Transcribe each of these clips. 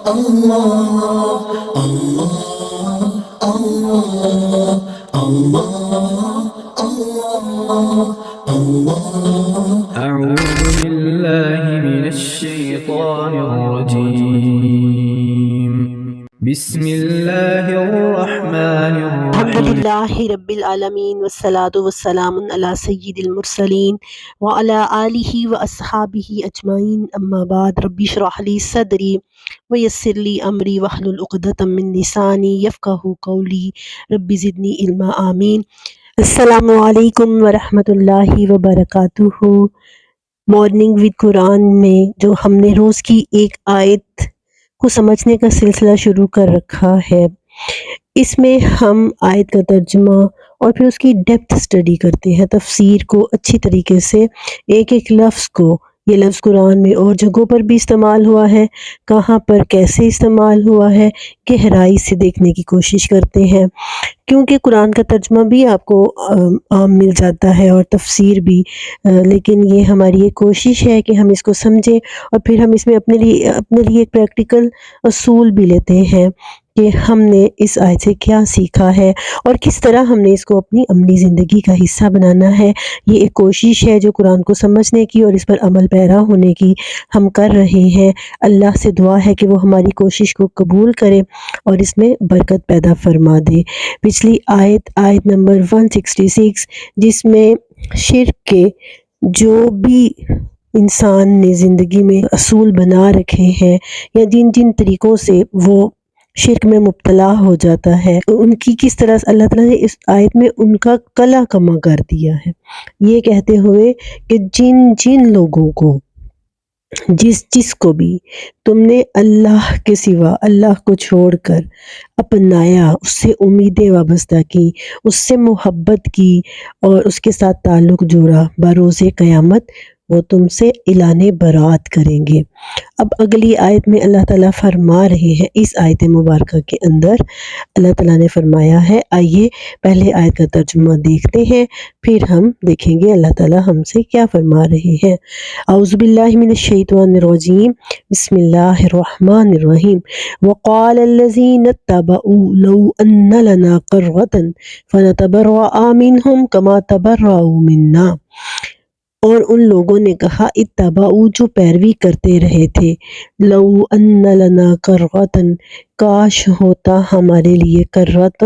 اللہ اللہ اللہ اللہ اللہ اللہ أعوذ بالله من الشيطان الرجيم بسم الله الرحمن الحمد الرحيم للہ رب العالمین والصلاة والسلام علی سید المرسلین وعلی آلہ واصحابہ اجمعین اما بعد رب اشرح لی صدری ویسر لی امری واحلل عقدۃ من لسانی یفقہوا قولی رب زدنی علما آمین۔ السلام علیکم ورحمۃ اللہ وبرکاتہ۔ مارننگ ود قرآن میں جو ہم نے روز کی ایک آیت کو سمجھنے کا سلسلہ شروع کر رکھا ہے، اس میں ہم آیت کا ترجمہ اور پھر اس کی ڈیپتھ اسٹڈی کرتے ہیں، تفسیر کو اچھی طریقے سے، ایک ایک لفظ کو، یہ لفظ قرآن میں اور جگہوں پر بھی استعمال ہوا ہے، کہاں پر کیسے استعمال ہوا ہے، گہرائی سے دیکھنے کی کوشش کرتے ہیں، کیونکہ قرآن کا ترجمہ بھی آپ کو عام مل جاتا ہے اور تفسیر بھی، لیکن یہ ہماری ایک کوشش ہے کہ ہم اس کو سمجھیں اور پھر ہم اس میں اپنے لیے ایک پریکٹیکل اصول بھی لیتے ہیں کہ ہم نے اس آیت سے کیا سیکھا ہے اور کس طرح ہم نے اس کو اپنی عملی زندگی کا حصہ بنانا ہے۔ یہ ایک کوشش ہے جو قرآن کو سمجھنے کی اور اس پر عمل پیرا ہونے کی ہم کر رہے ہیں۔ اللہ سے دعا ہے کہ وہ ہماری کوشش کو قبول کرے اور اس میں برکت پیدا فرما دے۔ پچھلی آیت نمبر 166 جس میں شرک کے جو بھی انسان نے زندگی میں اصول بنا رکھے ہیں یا جن جن طریقوں سے وہ شرک میں مبتلا ہو جاتا ہے، ان کی کس طرح اللہ تعالیٰ نے اس آیت میں ان کا کلا کما کر دیا ہے، یہ کہتے ہوئے کہ جن لوگوں کو جس کو بھی تم نے اللہ کے سوا، اللہ کو چھوڑ کر اپنایا، اس سے امیدیں وابستہ کی، اس سے محبت کی اور اس کے ساتھ تعلق جوڑا، بروز قیامت وہ تم سے اعلان برات کریں گے۔ اب اگلی آیت میں اللہ تعالیٰ فرما رہے ہیں، اس آیت مبارکہ کے اندر اللہ تعالیٰ نے فرمایا ہے، آئیے پہلے آیت کا ترجمہ دیکھتے ہیں، پھر ہم دیکھیں گے اللہ تعالیٰ ہم سے کیا فرما رہے ہیں۔ اعوذ باللہ من الشیطان الرجیم، بسم اللہ الرحمن الرحیم۔ وقال الذین اتبعوا لو ان لنا قرۃ فنتبرأ منہم کما تبرؤوا منا۔ اور ان لوگوں نے کہا، اتبعوا جو پیروی کرتے رہے تھے، لو ان لنا قرۃ کاش ہوتا ہمارے لیے قرۃ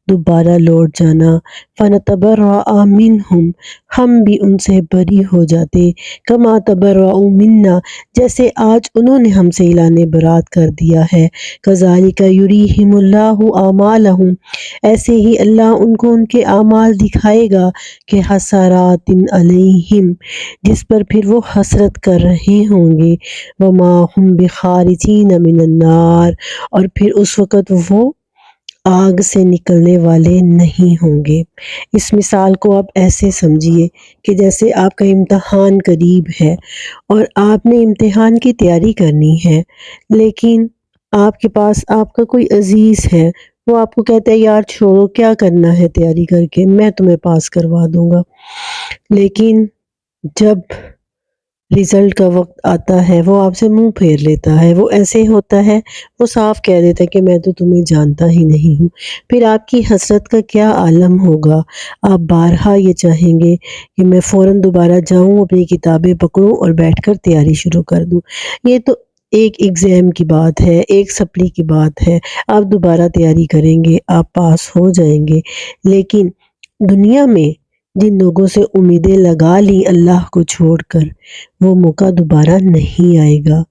دوبارہ لوٹ جانا، فنتبرأ منہم ہم بھی ان سے بری ہو جاتے، کما تبرؤوا منا جیسے آج انہوں نے ہم سے اعلان برات کر دیا ہے، کذالک یریہم اللہ اعمالہم ایسے ہی اللہ ان کو ان کے اعمال دکھائے گا کہ حسرات علیہم جس پر پھر وہ حسرت کر رہے ہوں گے، وما ہم بخارجین من النار اور پھر اس وقت وہ آگ سے نکلنے والے نہیں ہوں گے۔ اس مثال کو آپ ایسے سمجھیے کہ جیسے آپ کا امتحان قریب ہے اور آپ نے امتحان کی تیاری کرنی ہے، لیکن آپ کے پاس آپ کا کوئی عزیز ہے، وہ آپ کو کہتا ہے یار چھوڑو، کیا کرنا ہے تیاری کر کے، میں تمہیں پاس کروا دوں گا۔ لیکن جب رزلٹ کا وقت آتا ہے وہ آپ سے منہ پھیر لیتا ہے، وہ ایسے ہوتا ہے، وہ صاف کہہ دیتا ہے کہ میں تو تمہیں جانتا ہی نہیں ہوں۔ پھر آپ کی حسرت کا کیا عالم ہوگا، آپ بارہا یہ چاہیں گے کہ میں فوراً دوبارہ جاؤں، اپنی کتابیں پکڑوں اور بیٹھ کر تیاری شروع کر دوں۔ یہ تو ایک ایگزام کی بات ہے، ایک سپلی کی بات ہے، آپ دوبارہ تیاری کریں گے، آپ پاس ہو جائیں گے۔ لیکن دنیا میں جن لوگوں سے امیدیں لگا لی اللہ کو چھوڑ کر، وہ موقع دوبارہ نہیں آئے گا۔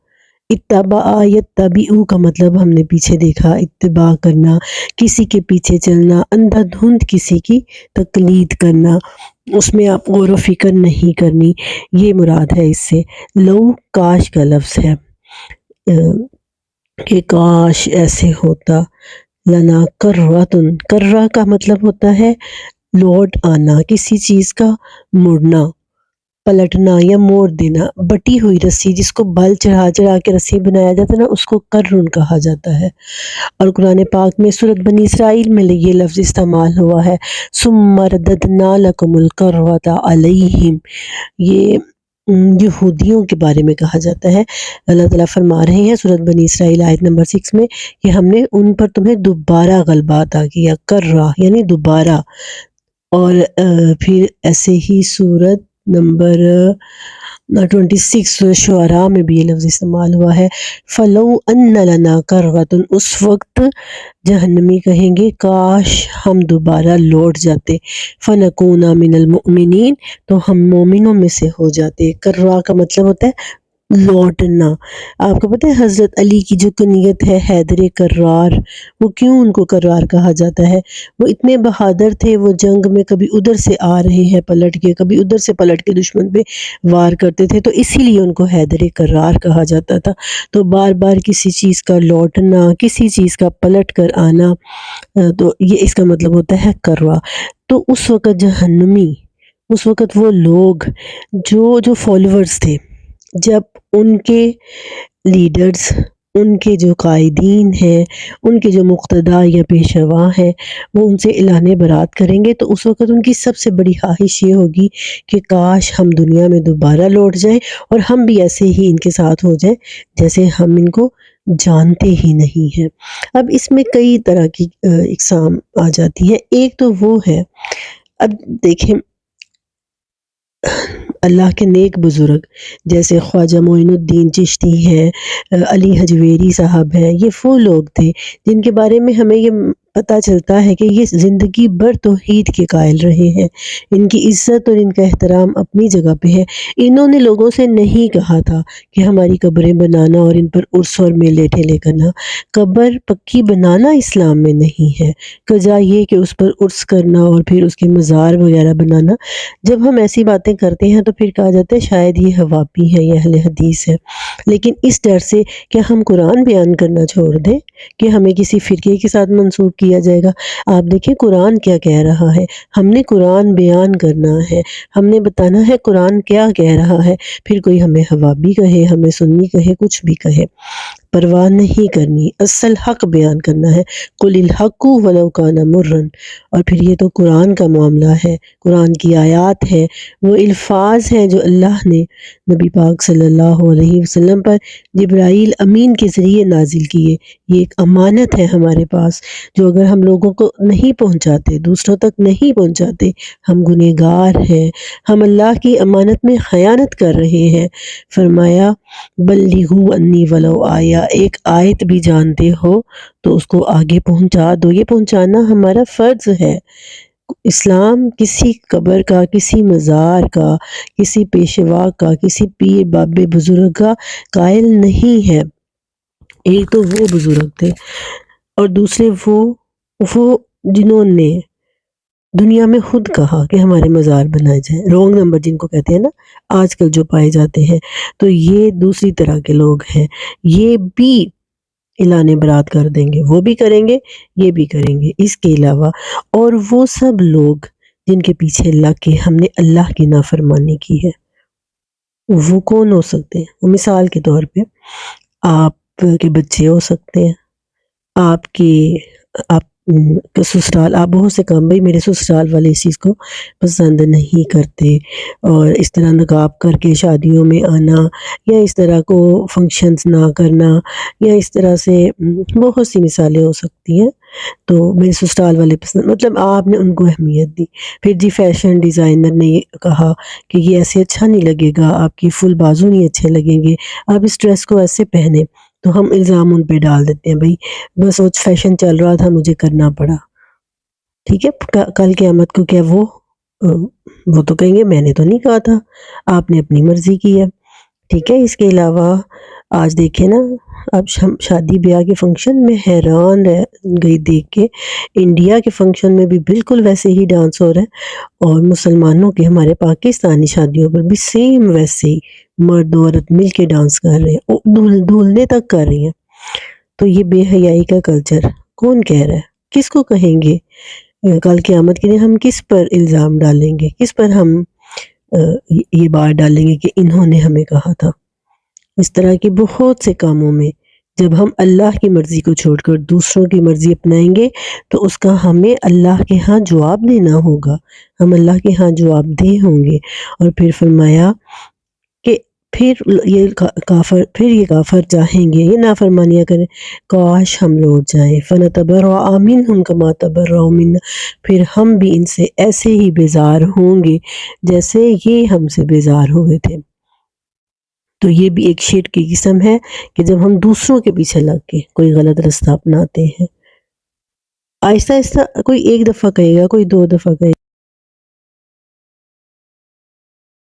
اتبع یتبعو کا مطلب ہم نے پیچھے دیکھا، اتباع کرنا، کسی کے پیچھے چلنا، اندھا دھند کسی کی تقلید کرنا، اس میں آپ غور و فکر نہیں کرنی، یہ مراد ہے اس سے۔ لو کاش کا لفظ ہے کہ کاش ایسے ہوتا، لنا کرۃ، کرہ کا مطلب ہوتا ہے لوٹ آنا، کسی چیز کا مڑنا، پلٹنا یا موڑ دینا۔ بٹی ہوئی رسی جس کو بل چڑھا چڑھا کے رسی بنایا جاتا ہے نا، اس کو کرن کہا جاتا ہے۔ اور قرآن پاک میں سورۃ بنی اسرائیل میں یہ لفظ استعمال ہوا ہے، ثم رددنا لکم الکرۃ علیہم، یہ یہودیوں کے بارے میں کہا جاتا ہے۔ اللہ تعالیٰ فرما رہے ہیں سورۃ بنی اسرائیل آیت نمبر 6 میں کہ ہم نے ان پر تمہیں دوبارہ غلبہ عطا کیا، کرہ یعنی دوبارہ۔ اور پھر ایسے ہی سورت نمبر 26 شعراء میں بھی یہ لفظ استعمال ہوا ہے، فَلَوْ أَنَّ لَنَا كَرَّةً، اس وقت جہنمی کہیں گے کاش ہم دوبارہ لوٹ جاتے، فَنَكُونَ مِنَ الْمُؤْمِنِينَ، تو ہم مومنوں میں سے ہو جاتے۔ کرہ کا مطلب ہوتا ہے لوٹنا۔ آپ کو پتہ ہے حضرت علی کی جو کنیت ہے حیدر کرار، وہ کیوں ان کو کرار کہا جاتا ہے؟ وہ اتنے بہادر تھے، وہ جنگ میں کبھی ادھر سے آ رہے ہیں پلٹ کے، کبھی ادھر سے پلٹ کے دشمن پہ وار کرتے تھے، تو اسی لیے ان کو حیدر کرار کہا جاتا تھا۔ تو بار بار کسی چیز کا لوٹنا، کسی چیز کا پلٹ کر آنا، تو یہ اس کا مطلب ہوتا ہے کروا۔ تو اس وقت جہنمی، اس وقت وہ لوگ جو فالوورز تھے، جب ان کے لیڈرز، ان کے جو قائدین ہیں، ان کے جو مقتدیٰ یا پیشوا ہیں، وہ ان سے اعلان برات کریں گے، تو اس وقت ان کی سب سے بڑی خواہش یہ ہوگی کہ کاش ہم دنیا میں دوبارہ لوٹ جائیں اور ہم بھی ایسے ہی ان کے ساتھ ہو جائیں جیسے ہم ان کو جانتے ہی نہیں ہیں۔ اب اس میں کئی طرح کی اقسام آ جاتی ہیں۔ ایک تو وہ ہے، اب دیکھیں اللہ کے نیک بزرگ جیسے خواجہ معین الدین چشتی ہیں، علی حجویری صاحب ہیں، یہ وہ لوگ تھے جن کے بارے میں ہمیں یہ پتہ چلتا ہے کہ یہ زندگی بھر توحید کے قائل رہے ہیں۔ ان کی عزت اور ان کا احترام اپنی جگہ پہ ہے۔ انہوں نے لوگوں سے نہیں کہا تھا کہ ہماری قبریں بنانا اور ان پر عرس اور میلے ٹھیلے کرنا۔ قبر پکی بنانا اسلام میں نہیں ہے، قضا یہ کہ اس پر عرس کرنا اور پھر اس کے مزار وغیرہ بنانا۔ جب ہم ایسی باتیں کرتے ہیں تو پھر کہا جاتا ہے شاید یہ حوابی ہے یا اہل حدیث ہے، لیکن اس ڈر سے کہ ہم قرآن بیان کرنا چھوڑ دیں کہ ہمیں کسی فرقے کے ساتھ منسوب کیا جائے گا۔ آپ دیکھیں قرآن کیا کہہ رہا ہے، ہم نے قرآن بیان کرنا ہے، ہم نے بتانا ہے قرآن کیا کہہ رہا ہے، پھر کوئی ہمیں حوابی کہے، ہمیں سنی کہے، کچھ بھی کہے، پرواہ نہیں کرنی، اصل حق بیان کرنا ہے۔ قُلِ الْحَقُّ وَلَوْ كَانَ مُرًّا، اور پھر یہ تو قرآن کا معاملہ ہے، قرآن کی آیات ہے، وہ الفاظ ہیں جو اللہ نے نبی پاک صلی اللہ علیہ وسلم پر جبرائیل امین کے ذریعے نازل کیے۔ یہ ایک امانت ہے ہمارے پاس، جو اگر ہم لوگوں کو نہیں پہنچاتے، دوسروں تک نہیں پہنچاتے، ہم گنہگار ہیں، ہم اللہ کی امانت میں خیانت کر رہے ہیں۔ فرمایا بلغوا انی ولو آیا، ایک آیت بھی جانتے ہو تو اس کو آگے پہنچا دو، یہ پہنچانا ہمارا فرض ہے۔ اسلام کسی قبر کا، کسی مزار کا، کسی پیشوا کا، کسی پیر بابے بزرگ کا قائل نہیں ہے۔ ایک تو وہ بزرگ تھے اور دوسرے وہ جنہوں نے دنیا میں خود کہا کہ ہمارے مزار بنائے جائیں، رونگ نمبر جن کو کہتے ہیں نا آج کل جو پائے جاتے ہیں، تو یہ دوسری طرح کے لوگ ہیں، یہ بھی اعلان برات کر دیں گے، وہ بھی کریں گے، یہ بھی کریں گے۔ اس کے علاوہ اور وہ سب لوگ جن کے پیچھے لگ کے ہم نے اللہ کی نافرمانی کی ہے، وہ کون ہو سکتے ہیں؟ وہ مثال کے طور پہ آپ کے بچے ہو سکتے ہیں، آپ کا سسرال، آپ بہت سے کام، بھائی میرے سسرال والے اس چیز کو پسند نہیں کرتے، اور اس طرح نقاب کر کے شادیوں میں آنا، یا اس طرح کو فنکشنز نہ کرنا، یا اس طرح سے بہت سی مثالیں ہو سکتی ہیں۔ تو میرے سسرال والے پسند، مطلب آپ نے ان کو اہمیت دی۔ پھر جی فیشن ڈیزائنر نے یہ کہا کہ یہ ایسے اچھا نہیں لگے گا، آپ کی فل بازو نہیں اچھے لگیں گے، آپ اس ڈریس کو ایسے پہنے، تو ہم الزام ان پہ ڈال دیتے ہیں، بھائی بس وہ فیشن چل رہا تھا مجھے کرنا پڑا۔ ٹھیک ہے، کل قیامت کو کیا وہ تو کہیں گے میں نے تو نہیں کہا تھا، آپ نے اپنی مرضی کی ہے۔ ٹھیک ہے، اس کے علاوہ آج دیکھیں نا، اب شادی بیاہ کے فنکشن میں حیران رہ گئی دیکھ کے، انڈیا کے فنکشن میں بھی بالکل ویسے ہی ڈانس ہو رہا ہے، اور مسلمانوں کے، ہمارے پاکستانی شادیوں پر بھی سیم ویسے ہی مرد و عورت مل کے ڈانس کر رہے ہیں، دھولنے تک کر رہی ہیں۔ تو یہ بے حیائی کا کلچر کون کہہ رہا ہے؟ کس کو کہیں گے؟ کل قیامت کے دن ہم کس پر الزام ڈالیں گے؟ کس پر ہم یہ بات ڈالیں گے کہ انہوں نے ہمیں کہا تھا؟ اس طرح کے بہت سے کاموں میں جب ہم اللہ کی مرضی کو چھوڑ کر دوسروں کی مرضی اپنائیں گے تو اس کا ہمیں اللہ کے ہاں جواب دینا ہوگا، ہم اللہ کے ہاں جواب دہ ہوں گے۔ اور پھر فرمایا پھر یہ کافر چاہیں گے، یہ نافرمانیاں کریں، کاش ہم لوٹ جائیں، فَنَتَبَرَّأَ مِنْهُمْ كَمَا تَبَرَّأُوا مِنَّا، پھر ہم بھی ان سے ایسے ہی بیزار ہوں گے جیسے یہ ہم سے بیزار ہوئے تھے۔ تو یہ بھی ایک شرک کی قسم ہے کہ جب ہم دوسروں کے پیچھے لگ کے کوئی غلط رستہ اپناتے ہیں، آہستہ آہستہ کوئی ایک دفعہ کہے گا، کوئی 2 دفعہ کہے گا،